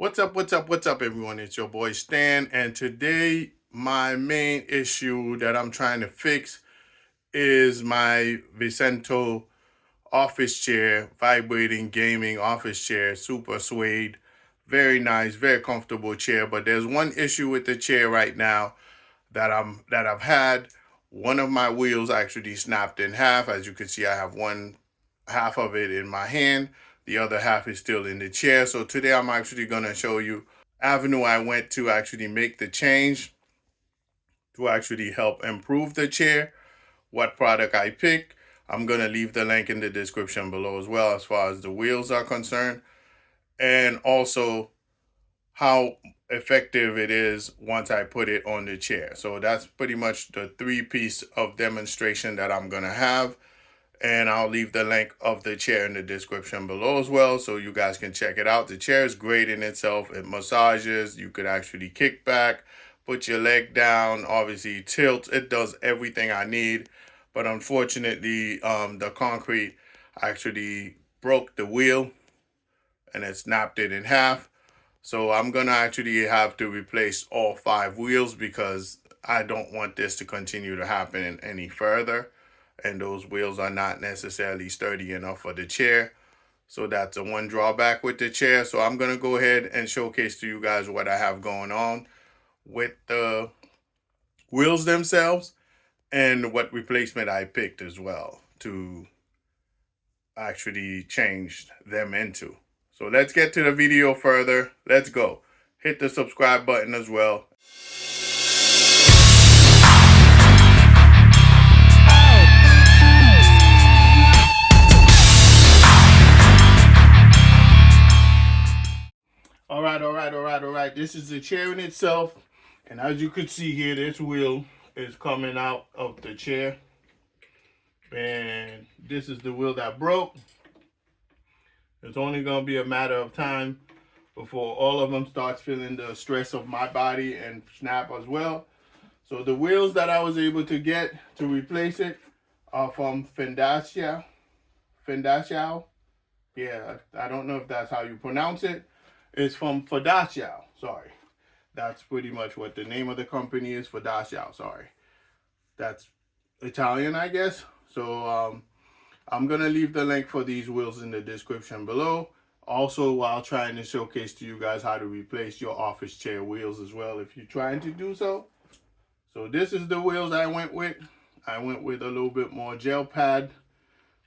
What's up, everyone? It's your boy Stan, and today my main issue that I'm trying to fix is my Vicento office chair, vibrating gaming office chair, super suede, very nice, very comfortable chair. But there's one issue with the chair right now that I've had. One of my wheels actually snapped in half. As you can see, I have one half of it in my hand. The other half is still in the chair. So today I'm actually going to show you avenue I went to actually make the change to actually help improve the chair, what product I picked. I'm going to leave the link in the description below as well as far as the wheels are concerned, and also how effective it is once I put it on the chair. So that's pretty much the three-piece of demonstration that I'm going to have. And I'll leave the link of the chair in the description below as well, so you guys can check it out. The chair is great in itself. It massages. You could actually kick back, put your leg down, obviously tilt. It does everything I need. But unfortunately, the concrete actually broke the wheel and it snapped it in half. So I'm gonna actually have to replace all 5 wheels because I don't want this to continue to happen any further. And those wheels are not necessarily sturdy enough for the chair. So that's the one drawback with the chair. So I'm gonna go ahead and showcase to you guys what I have going on with the wheels themselves and what replacement I picked as well to actually change them into. So let's get to the video further. Let's go. Hit the subscribe button as well. All right. This is the chair in itself. And as you can see here, this wheel is coming out of the chair. And this is the wheel that broke. It's only going to be a matter of time before all of them starts feeling the stress of my body and snap as well. So the wheels that I was able to get to replace it are from Fendasciao. Yeah, I don't know if that's how you pronounce it. It's from Fendasciao. Sorry. That's pretty much what the name of the company is, Fendasciao. Sorry. That's Italian, I guess. So I'm going to leave the link for these wheels in the description below. Also, while trying to showcase to you guys how to replace your office chair wheels as well if you're trying to do so. So this is the wheels I went with. I went with a little bit more gel pad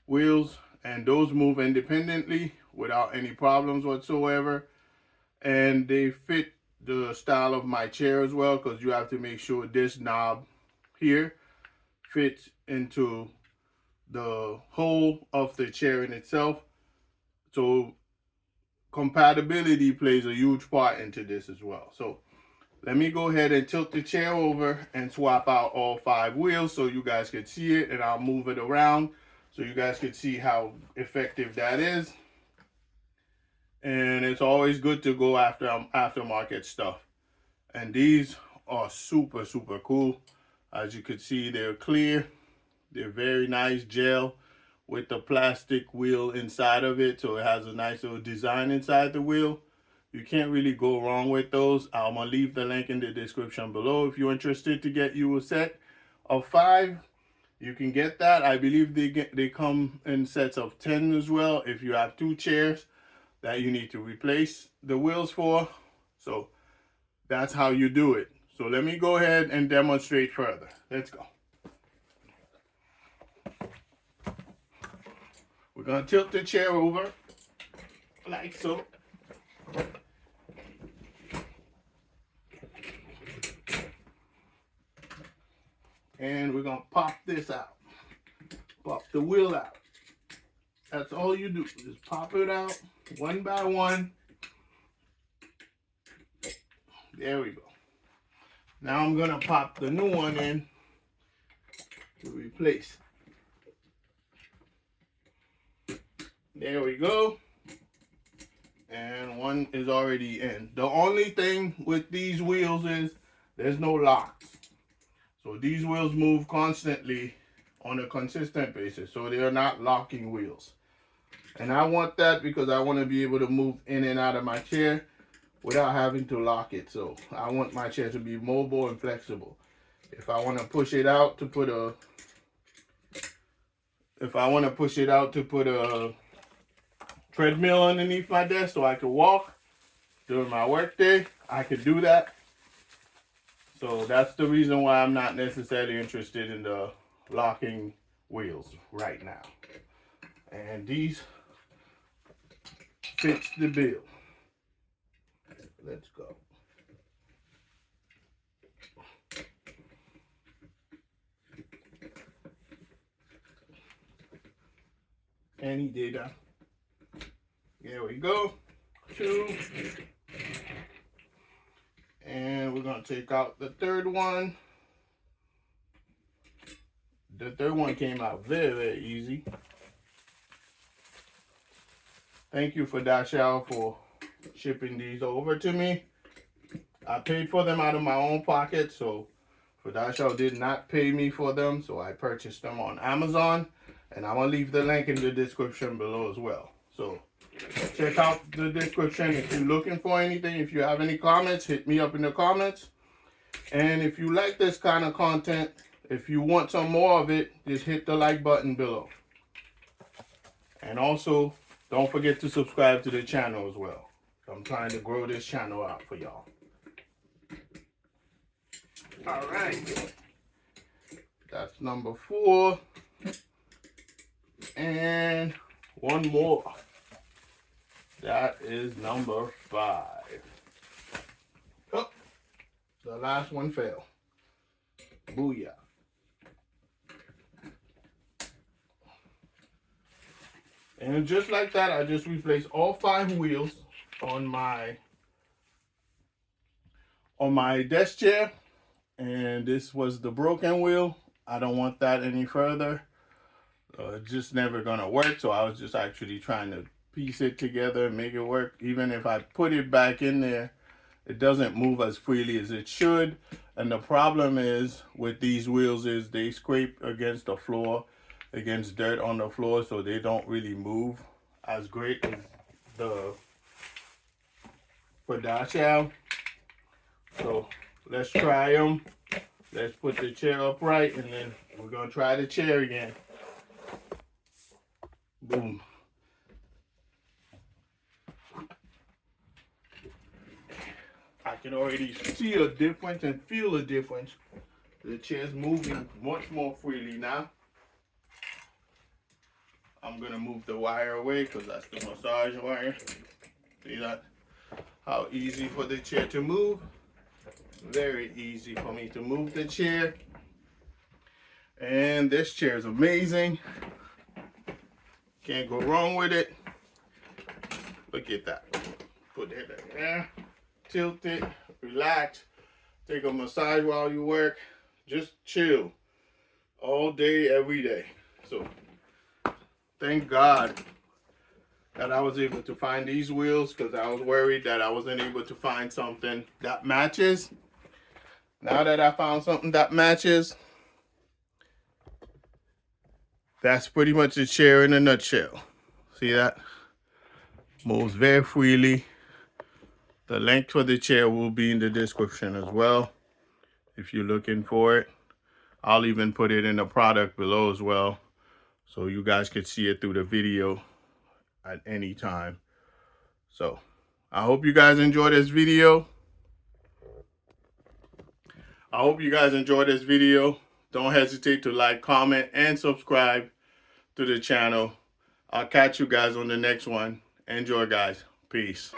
wheels, and those move independently without any problems whatsoever. And they fit the style of my chair as well, because you have to make sure this knob here fits into the hole of the chair in itself. So compatibility plays a huge part into this as well. So let me go ahead and tilt the chair over and swap out all 5 wheels so you guys can see it, and I'll move it around so you guys can see how effective that is. And it's always good to go after aftermarket stuff. And these are super cool. As you can see, they're clear. They're very nice gel with the plastic wheel inside of it, so it has a nice little design inside the wheel. You can't really go wrong with those. I'm gonna leave the link in the description below if you're interested to get you a set of 5. You can get that. I believe they come in sets of 10 as well if you have 2 chairs that you need to replace the wheels for. So that's how you do it. So let me go ahead and demonstrate further. Let's go. We're going to tilt the chair over like so. And we're going to pop this out. Pop the wheel out. That's all you do. Just pop it out one by one. There we go. Now I'm going to pop the new one in to replace. There we go. And one is already in. The only thing with these wheels is there's no locks. So these wheels move constantly on a consistent basis. So they are not locking wheels. And I want that because I want to be able to move in and out of my chair without having to lock it. So I want my chair to be mobile and flexible. If I want to push it out to put a treadmill underneath my desk so I could walk during my work day, I could do that. So that's the reason why I'm not necessarily interested in the locking wheels right now. And these fits the bill. Let's go. And he did that. There we go. 2. And we're going to take out the third one. The third one came out very, very easy. Thank you for Dashal for shipping these over to me. I paid for them out of my own pocket, so Dashal did not pay me for them, so I purchased them on Amazon. And I'm going to leave the link in the description below as well. So check out the description if you're looking for anything. If you have any comments, hit me up in the comments. And if you like this kind of content, if you want some more of it, just hit the like button below. And also, don't forget to subscribe to the channel as well. I'm trying to grow this channel out for y'all. All right. That's number 4. And one more. That is number 5. Oh, the last one fell. Booyah. And just like that, I just replaced all 5 wheels on my desk chair. And this was the broken wheel. I don't want that any further. It's just never gonna work. So I was just actually trying to piece it together and make it work. Even if I put it back in there, it doesn't move as freely as it should. And the problem is with these wheels is they scrape against the floor, against dirt on the floor, so they don't really move as great as the Dashal. So let's try them. Let's put the chair upright, and then we're gonna try the chair again. Boom. I can already see a difference and feel a difference. The chair's moving much more freely now. I'm gonna move the wire away because that's the massage wire. See that? How easy for the chair to move. Very easy for me to move the chair. And this chair is amazing. Can't go wrong with it. Look at that. Put it there. Tilt it. Relax. Take a massage while you work. Just chill. All day, every day. So, thank God that I was able to find these wheels, because I was worried that I wasn't able to find something that matches. Now that I found something that matches, that's pretty much the chair in a nutshell. See that? Moves very freely. The link for the chair will be in the description as well if you're looking for it. I'll even put it in the product below as well, so you guys can see it through the video at any time. So I hope you guys enjoy this video. Don't hesitate to like, comment, and subscribe to the channel. I'll catch you guys on the next one. Enjoy, guys. Peace.